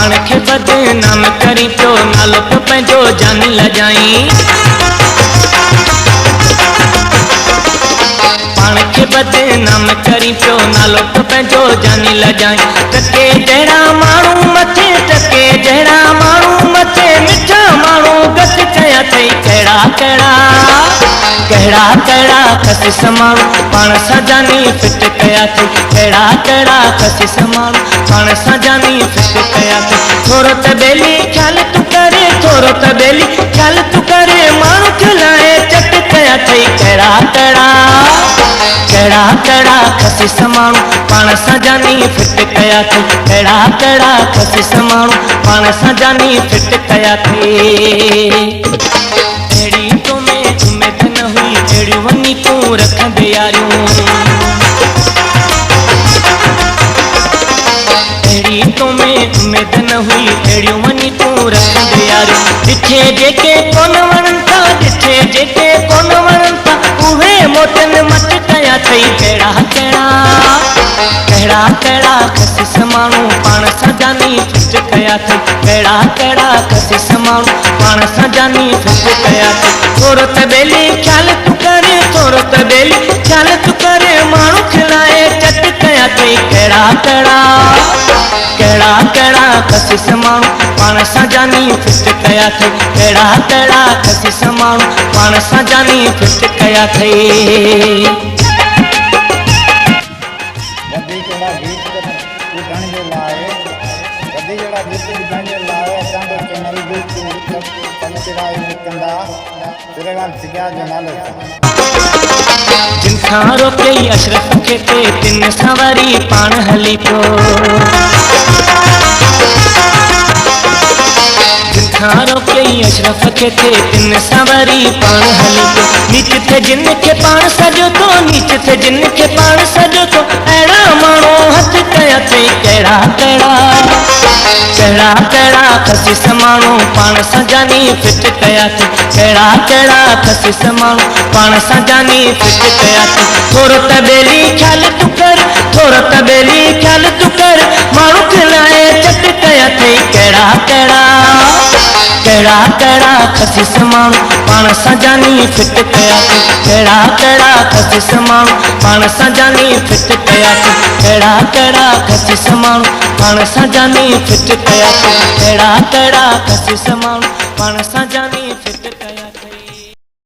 पाण खे बदनाम करी पियो नालो पियो पंहिंजो जानी लजाई। पाण खे बदनाम करी पियो नालो पियो पंहिंजो जानी लजाई। टके जहिड़ा माण्हू मथे टके जहिड़ा माण्हू मथे मिठा माण्हू घटि कया अथई कहिड़ा कहिड़ा कहिड़ा कहिड़ा ख़सीस माण्हू पाण सां जानी फिट कया अथई कहिड़ा कहिड़ा ख़सीस माण्हू पाण सां जानी फिट कया अथई। थोरो त बेली ख़्याल तूं करे थोरो त बेली ख़्याल तूं करे माण्हू खे लाइ चट कया अथई कहिड़ा कहिड़ा कहिड़ा कहिड़ा ख़सीस माण्हू पाण सां जानी फिट कया अथई कहिड़ा कहिड़ा ख़सीस माण्हू पाण सां जानी फिट कया अथई। अहिड़ी तो में उमेद न हुई अहिड़ियूं वञी तूं रखंदे यारियूं। अहिड़ी तो में उमेद न हुई अहिड़ियूं वञी तूं रखंदे यारियूं। ॾिठे जेके कोन वणनि था ॾिठे जेके कोन वणनि था उहे मोटनि मट कया अथई कहिड़ा कहिड़ा कहिड़ा कहिड़ा ख़सीस माण्हू पाण सां जानी फिट कया अथई कहिड़ा कहिड़ा ख़सीस माण्हू पाण सां जानी फिट कया अथई। थोरो त बेली ख़्याल तूं करे थोरो त बेली ख़्याल तूं करे माण्हू खे लाइ चट कया अथई कहिड़ा कहिड़ा कहिड़ा कहिड़ा ख़सीस माण्हू पाण सां जानी फिट कया अथई कहिड़ा कहिड़ा ख़सीस माण्हू पाण सां जानी फिट कया अथई। जिनखां रोकई अशरफ खे ते तिन सां वरी पाण हली पियो। जिनखां रोकई अशरफ खे ते तिन सां वरी पाण हली पियो। नीच थे जिन खे पाण सॼो थो नीच थे जिन खे पाण सॼो थो अहिड़ा माण्हू हथ कया अथई कहिड़ा कहिड़ा कहिड़ा कहिड़ा ख़सीस माण्हू पाण सां जानी फिट कया अथई कहिड़ा कहिड़ा ख़सीस माण्हू पाण सां जानी फिट कया अथई। थोरो त बेली ख़्याल तूं कर थोरो त बेली ख़्याल तूं कर माण्हू खे लाइ चट कया अथई कहिड़ा कहिड़ा कहिड़ा कहिड़ा ख़सीस माण्हू पाण सां जानी फिट कया अथई कहिड़ा कहिड़ा ख़सीस माण्हू पाण सां जानी फिट कया अथई कहिड़ा कहिड़ा ख़सीस माण्हू पाण सां जानी फिट कया अथई कहिड़ा कहिड़ा ख़सीस माण्हू पाण सां जानी फिट